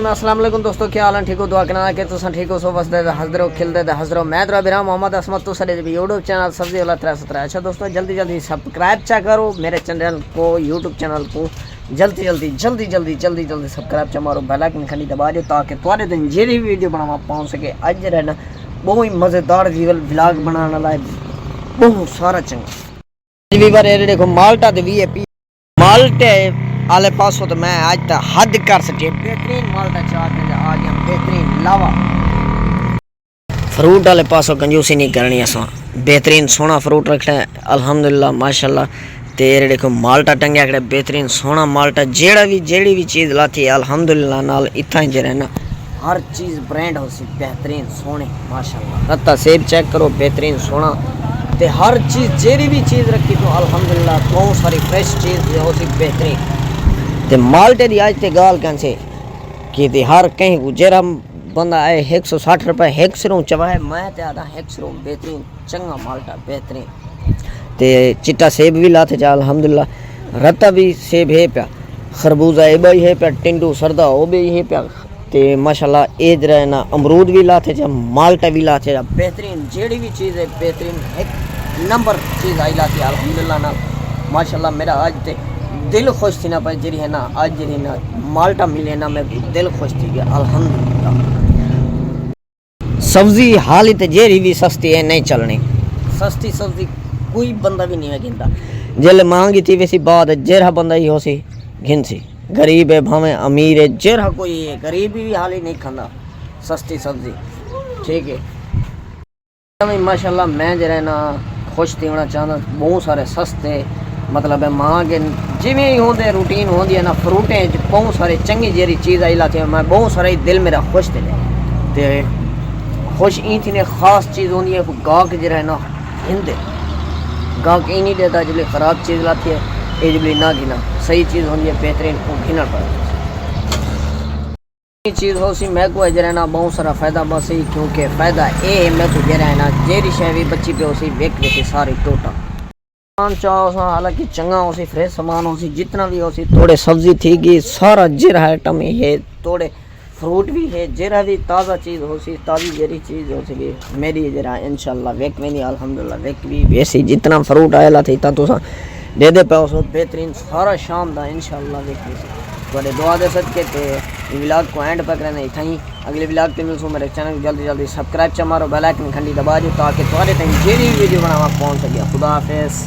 अस्सलाम वालेकुम दोस्तों, क्या हाल है? ठीक हो? दुआ करना कि तुम ठीक हो, सो बस हजर हो खिलते हजर हो। मैं तो बिरा मोहम्मद असमत तो सर यूट्यूब चैनल सब्जी वाला 317। अच्छा दोस्तों, जल्दी जल्दी सब्सक्राइब चा करो मेरे चैनल को, यूट्यूब चैनल को जल्दी सब्सक्राइब चा मारो, बेल आइकन खंडी दबा दो ताकि तुम्हारे दिन जी भी वीडियो बनावा पहुँच सके। अज रहना बहुत ही मज़ेदार जीवन व्लॉग बनाने वाला है, बहुत सारा चंगा। भी बार ये देखो माल्टा दे भी है माल्टे आले पासों तो मैं आज तक हद कर सके बेहतरीन माल्टा चाट में आ गया, बेहतरीन लावा। फ्रूट वाले पासों कंजूसी नहीं करनी, असा बेहतरीन सोना फ्रूट रखना है अल्हम्दुलिल्लाह माशाल्लाह। तेरे देखो माल्टा टंगया कड़े बेहतरीन सोना माल्टा, जेड़ी भी चीज़ लाती है अल्हम्दुलिल्लाह नाल इतना ही रहना। हर चीज़ ब्रांड हो सी बेहतरीन सोने माशाल्लाह। रत्ता सेब चेक करो बेहतरीन सोना, ते हर चीज़ जेड़ी भी चीज़ रखी तो अल्हम्दुलिल्लाह बहुत सारी फ्रेश चीज़ हो सी बेहतरीन। ते माल्टे दी आज ते गाल कैसे कि ते हर कहीं को जेरा बंदा आए 160 रुपए एक सिरों चवाए, मैं ते आधा एक सिरों बेहतरीन चंगा माल्टा बेहतरीन। ते चिट्टा सेब भी लाते जा अल्हम्दुलिल्लाह, रत्ता भी सेब है प्या, खरबूजा ए भी है प्या, टिंडू सरदा वो भी है प्या, ते माशाल्लाह एज रहे ना अमरूद भी लाते जा, माल्टा भी लाते जा बेहतरीन। जेड़ी भी चीज़ है बेहतरीन एक नंबर चीज़ आई लाती है अल्हम्दुलिल्लाह ना माशाल्लाह। मेरा आज ते दिल खुश थी ना भाई, जी है ना आज जी ना माल्टा मिले ना, मैं दिल खुश थी गया अल्हम्दुलिल्लाह। सब्जी हाल ही जेरी भी सस्ती है नहीं चलनी, सस्ती सब्जी कोई बंदा भी नहीं है गिनता। जेल महंगी थी वैसी बात है, जेरा बंदा ही हो सी घिन सी, गरीब है भावे अमीर है, जेरा कोई है गरीब भी हाल ही नहीं खाना सस्ती सब्जी, ठीक है माशाल्लाह। मैं जरा ना खुश थी होना चाहता, बहुत सारे सस्ते मतलब है महंगे जिमें होंगे रूटीन होती है ना, फ्रूटें बहुत सारे चंगी जेरी चीज़ आई लाती है, मैं बहुत सारे दिल मेरा खुश थे। ते खुश ई थी ने खास चीज़ होती है गाहक जरा ना हिंदे गाहक ई नहीं देता जब ख़राब चीज़ लाती है, ये जब ना गिना सही चीज़ होती है बेहतरीन वो घिना पड़ता चीज़ हो सी। मैं को जरा ना बहुत सारा फ़ायदा बस ही, क्योंकि फ़ायदा ये है मैं को जरा है ना जेरी शह भी बच्ची पे उसी वेक वेके सारी टोटा सामान चाहो सा, हालांकि चंगा हो सी फ्रेश सामान हो सी, जितना भी हो सी थोड़े सब्जी थी गई सारा जेरा आइटम है, थोड़े फ्रूट भी है, जेरा भी ताज़ा चीज़ हो सी, ताज़ी जेरी चीज़ हो सी मेरी जरा इंशाल्लाह वेक में नहीं अल्हम्दुलिल्लाह वेक भी वैसी जितना फ्रूट आएला थी ता तो दे दे पाओ सो बेहतरीन सारा शाम दा इंशाल्लाह वेक भी थोड़े दुआ दे सदके ते व्लॉग को एंड पर करना इतना ही। अगले व्लॉग पे मिलूँ मेरे चैनल को जल्दी सब्सक्राइब चा मारो, बेल आइकन घंटी दबा दो ताकि तुम्हारे तक जेरी वीडियो बनावा पहुँच सके। खुदा हाफिज़।